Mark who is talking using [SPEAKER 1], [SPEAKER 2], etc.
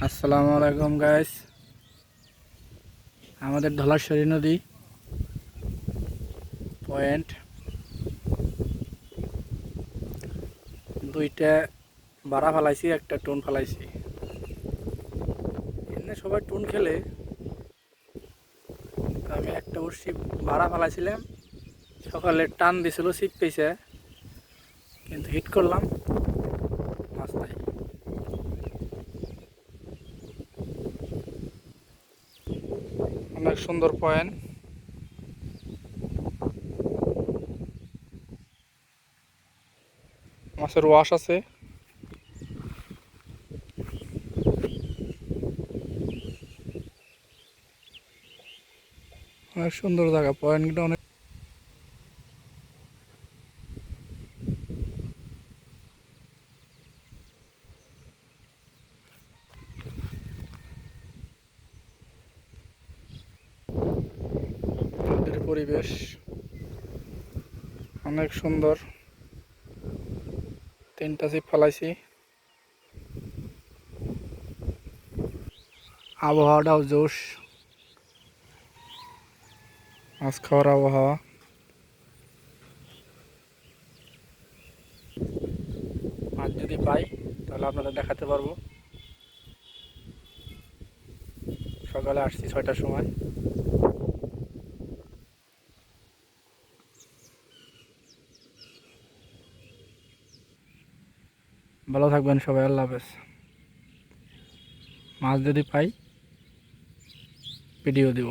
[SPEAKER 1] আসসালামু আলাইকুম গাইস। আমাদের ধলাশ্বরী নদী পয়েন্ট দুইটা বাড়া ফেলাইছি, একটা টুন ফেলাইছি। এমনি সবাই টুন খেলে, তো আমি একটা বড়শি বাড়া ফেলাইছিলাম। সকালে টান দিছিল, ছিপ পেয়েছে, কিন্তু হিট করলাম, মাছ নাই। অনেক সুন্দর পয়েন্ট, মাছের ওয়াশ আছে। অনেক সুন্দর জায়গা, পয়েন্টটা অনেক। নদীর পরিবেশ অনেক সুন্দর। তিনটা ছিপ ফেলাইছি, আবহাওয়াটাও জোশ, মাছ খাওয়ার আবহাওয়া। মাছ যদি পাই তাহলে আপনাদের দেখাতে পারবো। সকালে আসছি 6টার সময়। ভালো থাকবেন সবাই, আল্লাহ হাফেজ। মাছ যদি পাই ভিডিও দিব।